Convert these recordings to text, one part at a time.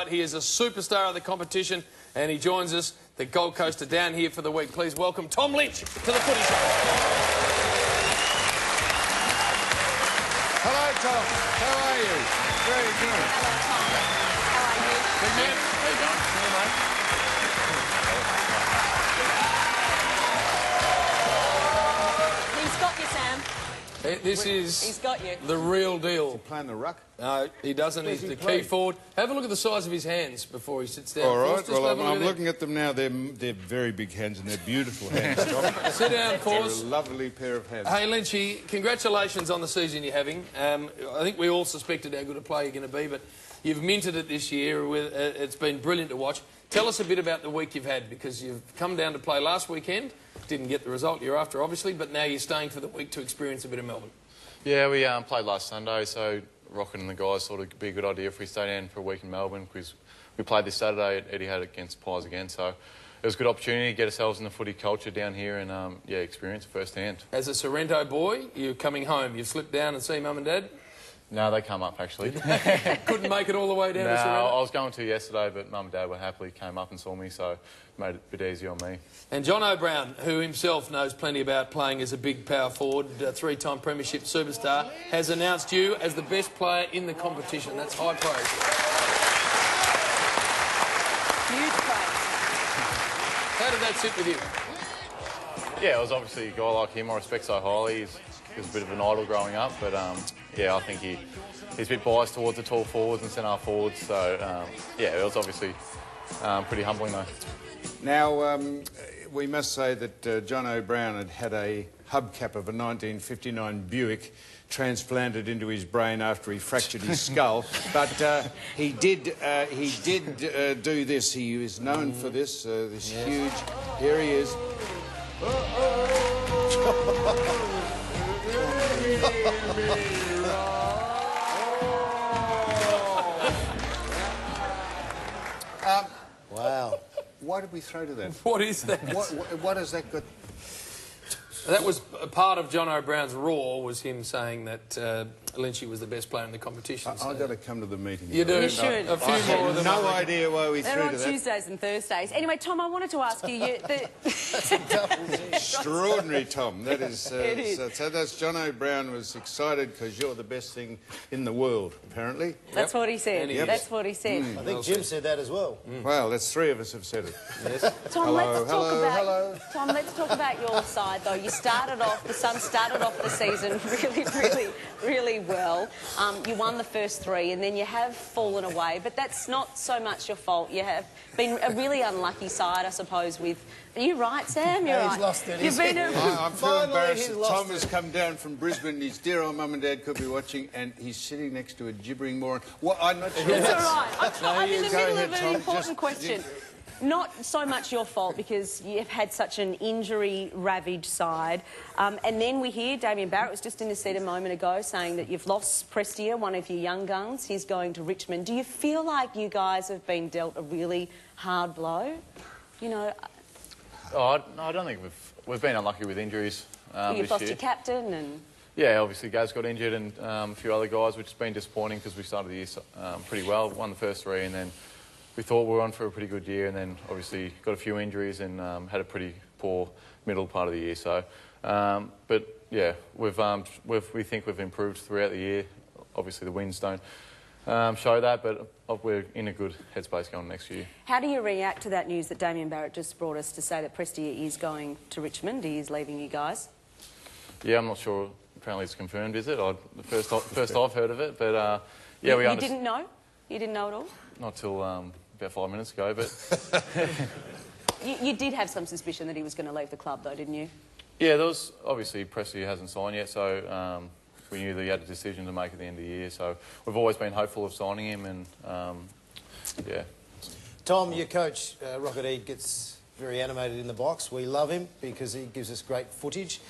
He is a superstar of the competition, and he joins us, the Gold Coaster, down here for the week. Please welcome Tom Lynch to the Footy Show. Hello, Tom. How are you? Very good. Hello, Tom. How are you? Big man. How you going? He's got you, Sam. This is He's got you. the real deal. Playing the ruck? No, he doesn't. He's the key forward. Have a look at the size of his hands before he sits down. All right. Forrest, just Well, have a look I'm at looking at them now. They're very big hands and they're beautiful hands, Tom. Sit down, They're a Forrest. lovely pair of hands. Hey, Lynchy, congratulations on the season you're having. I think we all suspected how good a player you're going to be, but you've minted it this year. It's been brilliant to watch. Tell us a bit about the week you've had, because you've come down to play last weekend. Didn't get the result you're after, obviously, but now you're staying for the week to experience a bit of Melbourne. Yeah, we played last Sunday, so Rockin and the guys thought it'd be a good idea if we stay down for a week in Melbourne, because we played this Saturday at Etihad against Pies again, so it was a good opportunity to get ourselves in the footy culture down here and yeah, experience it firsthand. As a Sorrento boy, you're coming home. You've slipped down and see Mum and Dad? No, they come up, actually. Couldn't make it all the way down No, to Sorrento? I was going to yesterday, but Mum and Dad were happily came up and saw me, so it made it a bit easier on me. And John O'Brien, who himself knows plenty about playing as a big power forward, three-time premiership superstar, has announced you as the best player in the competition. That's high praise. Huge praise. How did that sit with you? Yeah, it was obviously a guy like him I respect so highly. He was a bit of an idol growing up, but yeah, I think he's a bit biased towards the tall forwards and centre forwards, so yeah, it was obviously pretty humbling though. Now, we must say that John O'Brien had a hubcap of a 1959 Buick transplanted into his brain after he fractured his skull, but he did do this. He is known for this, this huge... Here he is. Wow. Why did we throw to that? What is that? What has that got... That was a part of John O'Brien's roar, was him saying that Lynchy was the best player in the competition. I've got to come to the meeting. You do? You should. A few more of them. No idea why we They're threw on to that. Tuesdays and Thursdays. Anyway, Tom, I wanted to ask you... Extraordinary, Tom. That is... It is. So that's John O'Brien was excited because you're the best thing in the world, apparently. That's what he said. Yep. That's what he said. I think Jim said that as well. Well, that's three of us have said it. Yes. Tom, Hello, let's talk hello, about... hello. Tom, let's talk about your side, though. You started off... The Suns started off the season really well. You won the first three, and then you have fallen away, but that's not so much your fault. You have been a really unlucky side, I suppose, with... Are you right, Sam? You're right. He's lost it. You've been I feel Finally, embarrassed he's that lost Tom it. has come down from Brisbane. His dear old mum and dad could be watching, and he's sitting next to a gibbering moron. Well, I'm not sure. It's all right. I'm in the Go middle ahead, of an Tom. important question. Not so much your fault, because you've had such an injury-ravaged side. And then we hear Damien Barrett was just in the seat a moment ago saying that you've lost Prestia, one of your young guns. He's going to Richmond. Do you feel like you guys have been dealt a really hard blow? You know... Oh, I don't think we've been unlucky with injuries You've this lost year. your captain and... Yeah, obviously Gaz got injured and a few other guys, which has been disappointing because we started the year pretty well, won the first three, and then we thought we were on for a pretty good year, and then obviously got a few injuries and had a pretty poor middle part of the year. So, but yeah, we think we've improved throughout the year. Obviously the wins don't show that, but we're in a good headspace going next year. How do you react to that news that Damien Barrett just brought us to say that Prestia is going to Richmond? He is leaving you guys? Yeah, I'm not sure. Apparently it's confirmed, is it? The first I've heard of it, but yeah, You didn't know? You didn't know at all? Not till about 5 minutes ago, but... You did have some suspicion that he was going to leave the club, though, didn't you? Yeah, there was... Obviously, Prestia hasn't signed yet, so we knew that he had a decision to make at the end of the year, so we've always been hopeful of signing him, and yeah. Tom, your coach, Rocket Eade, gets very animated in the box. We love him because he gives us great footage.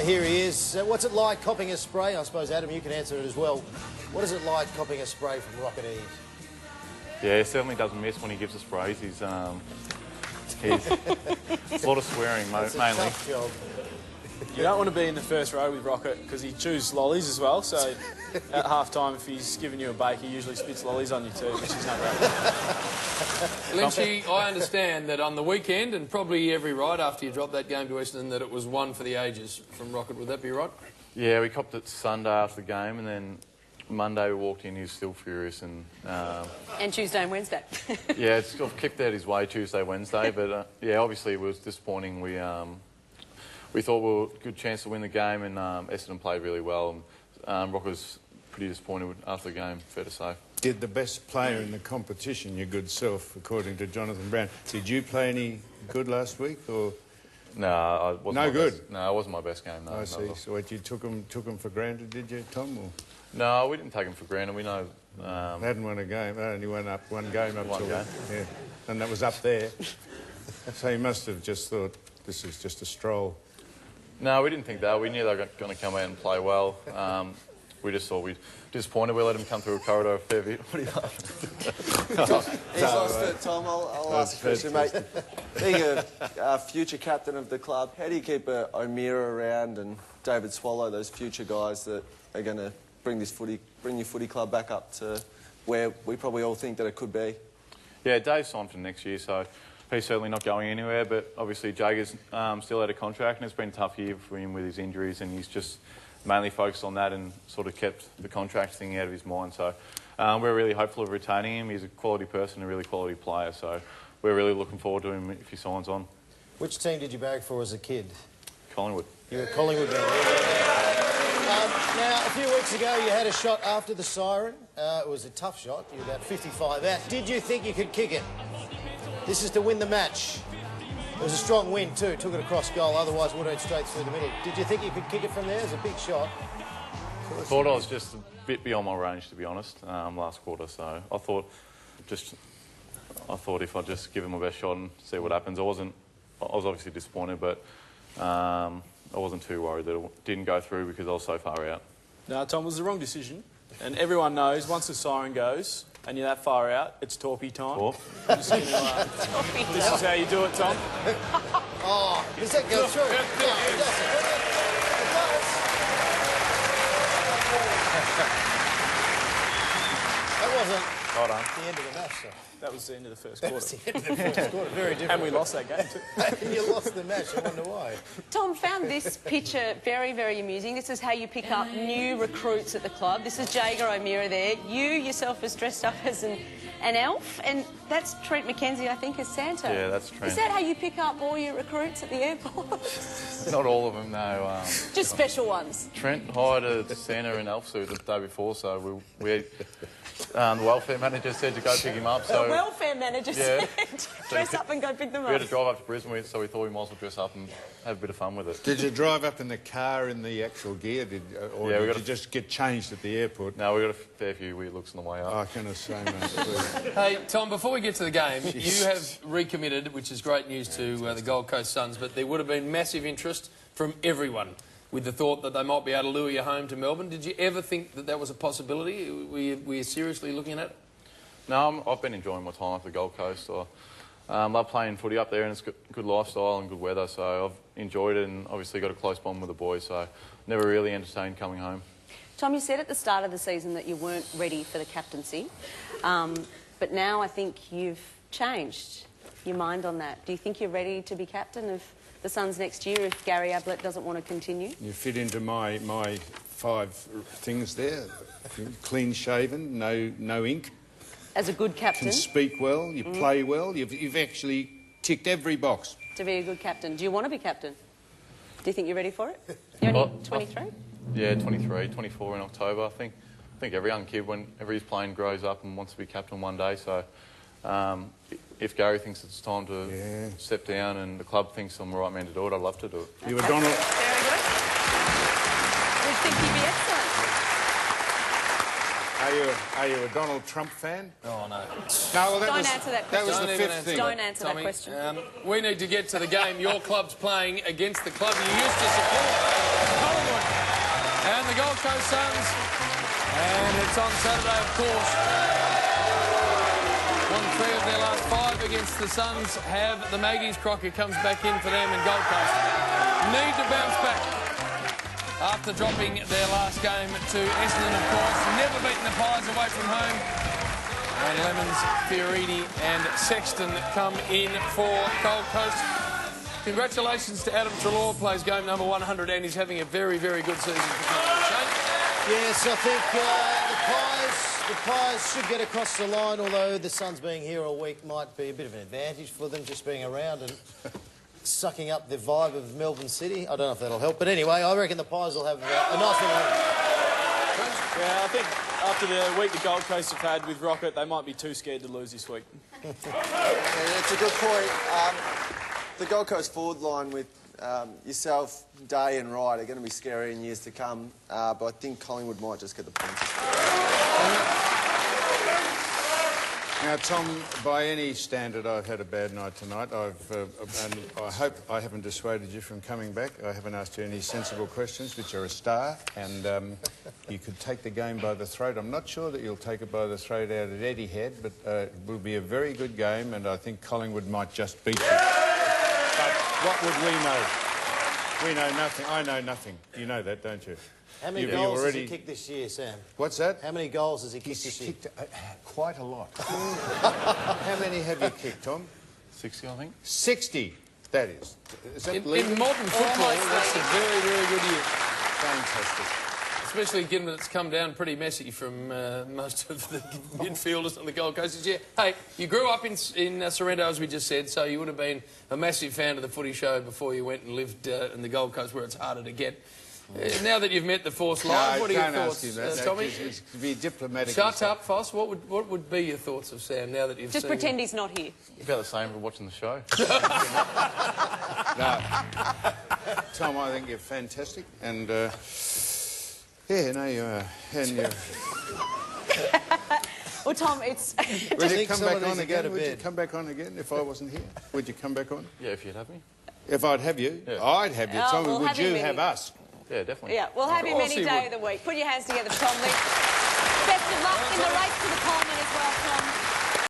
Here he is. What's it like copping a spray? I suppose, Adam, you can answer it as well. What is it like copping a spray from Rocket Eade? Yeah, he certainly doesn't miss when he gives us sprays. He's a lot of swearing, mainly. Tough job. You don't want to be in the first row with Rocket because he chews lollies as well. So at half-time, if he's giving you a bake, he usually spits lollies on you too, which is not great. Lynchy, I understand that on the weekend, and probably every right after you dropped that game to Essendon, that it was one for the ages from Rocket. Would that be right? Yeah, we copped it Sunday after the game, and then Monday we walked in, he was still furious. And Tuesday and Wednesday. yeah, it's sort of kicked out his way Tuesday, Wednesday, but yeah, obviously it was disappointing. We thought we were a good chance to win the game, and Essendon played really well. And Rock was pretty disappointed after the game, fair to say. Did the best player in the competition, your good self, according to Jonathan Brown, did you play any good last week, or...? No, I wasn't. No good? No, it wasn't my best game, no. I see. So what, you took them for granted, did you, Tom? Or? No, we didn't take them for granted. We know... They hadn't won a game. They only won one game up One till... game. Yeah, and that was up there. So you must have just thought, this is just a stroll. No, we didn't think that. We knew they were going to come out and play well. We just thought we'd disappointed. We let them come through a corridor a fair bit. What are you laughing? He's lost it, Tom. I'll ask a question, mate. Being a future captain of the club, how do you keep O'Meara around and David Swallow, those future guys that are going to bring your footy club back up to where we probably all think that it could be? Yeah, Dave's signed for next year, so he's certainly not going anywhere. But obviously, Jager's still out of contract, and it's been a tough year for him with his injuries, and he's just mainly focused on that and sort of kept the contract thing out of his mind. So we're really hopeful of retaining him. He's a quality person, a really quality player. So we're really looking forward to him if he signs on. Which team did you barrack for as a kid? Collingwood. You were a Collingwood man. Now, a few weeks ago, you had a shot after the siren. It was a tough shot. You were about 55 out. Did you think you could kick it? This is to win the match. It was a strong win too, took it across goal, otherwise would have went straight through the middle. Did you think you could kick it from there? It was a big shot. I thought I was just a bit beyond my range, to be honest, last quarter. So I thought if I just give him my best shot and see what happens. I was obviously disappointed, but I wasn't too worried that it didn't go through because I was so far out. No, Tom, it was the wrong decision. And everyone knows once the siren goes and you're that far out, it's torpy time. Torp. This is how you do it, Tom. Oh, does that go through? No, it doesn't. It does. That wasn't Well done. the end of the match, though. That was the end of the first quarter. That's the end of the first quarter. Very different. And we lost that game too. You lost the match. I wonder why. Tom, found this picture very, very amusing. This is how you pick up new recruits at the club. This is Jager O'Meara there. You yourself is dressed up as an elf, and that's Trent McKenzie, I think, as Santa. Yeah, that's Trent. Is that how you pick up all your recruits at the airport? Not all of them, no. Just special ones. Trent hired a Santa in elf suit the day before, so the welfare manager said to go pick him up. So The welfare manager said, dress up and go pick them we had up. to drive up to Brisbane, so we thought we might as well dress up and have a bit of fun with it. Did you drive up in the car in the actual gear, or Yeah, did you just get changed at the airport? No, we got a fair few weird looks on the way up. I can say, mate. Hey, Tom, before we get to the game, you have recommitted, which is great news to the Gold Coast Suns, but there would have been massive interest from everyone with the thought that they might be able to lure you home to Melbourne. Did you ever think that that was a possibility? Were you seriously looking at it? No, I've been enjoying my time at the Gold Coast. I love playing footy up there, and it's good lifestyle and good weather, so I've enjoyed it and obviously got a close bond with the boys, so never really entertained coming home. Tom, you said at the start of the season that you weren't ready for the captaincy, but now I think you've changed your mind on that. Do you think you're ready to be captain of the Suns next year if Gary Ablett doesn't want to continue? You fit into my 5 things there. Clean-shaven, no ink. As a good captain? Can speak well, you play well. You've actually ticked every box. To be a good captain. Do you want to be captain? Do you think you're ready for it? You're only 23? Yeah, 23, 24 in October. I think every young kid, whenever he's playing, grows up and wants to be captain one day. So if Gary thinks it's time to step down and the club thinks I'm the right man to do it, I'd love to do it. You were Donald... Very good. We think you'd be excellent. Are you a Donald Trump fan? Oh, no. No, well, Don't answer that question. That was Don't the even 5th answer thing. Don't answer Tommy, that question. We need to get to the game. Your club's playing against the club you used to support, Collingwood, and the Gold Coast Suns. And it's on Saturday, of course. Won 3 of their last 5 against the Suns. Have the Maggies. Crocker comes back in for them in Gold Coast. need to bounce back after dropping their last game to Essendon, of course. Never beaten the Pies away from home. And Lemons, Fioriti and Sexton come in for Gold Coast. Congratulations to Adam Treloar, plays game number 100, and he's having a very, very good season for Collingwood. Yes, I think the Pies should get across the line, although the Suns being here all week might be a bit of an advantage for them, just being around and sucking up the vibe of Melbourne City. I don't know if that'll help, but anyway, I reckon the Pies will have a nice one. Yeah, I think after the week the Gold Coast have had with Rocket, they might be too scared to lose this week. Yeah, it's a good point. The Gold Coast forward line with yourself, Day and Wright are going to be scary in years to come, but I think Collingwood might just get the points. Now, Tom, by any standard, I've had a bad night tonight. And I hope I haven't dissuaded you from coming back. I haven't asked you any sensible questions, which are a star, and you could take the game by the throat. I'm not sure that you'll take it by the throat out at Etihad, but it will be a very good game, and I think Collingwood might just beat you. But what would we know? We know nothing. I know nothing. You know that, don't you? How many goals has he kicked this year, Sam? What's that? How many goals has he kicked this year? Kicked quite a lot. How many have you kicked, Tom? 60, I think. 60, that is. In modern football, that's a very, very good year. Fantastic. Especially given that it's come down pretty messy from most of the midfielders on the Gold Coast this year. Hey, you grew up in Sorrento, as we just said, so you would have been a massive fan of the footy show before you went and lived in the Gold Coast, where it's harder to get. Now that you've met the Force Live, what are your thoughts, Tommy? To be diplomatic. Shut up, Foss. What would be your thoughts of Sam now that you've Just seen pretend him? he's not here. About the same for watching the show. No. Tom, I think you're fantastic, and yeah, no, you are, and you. Well, Tom, it's... Would you come back on again? Would you come back on again if I wasn't here? Would you come back on? Yeah, if you'd have me. If I'd have you, yeah. I'd have you. Oh, Tommy, we'll would have you him have us? Yeah, definitely. Yeah, we'll have him any day he of the week. Put your hands together for Tom Lynch.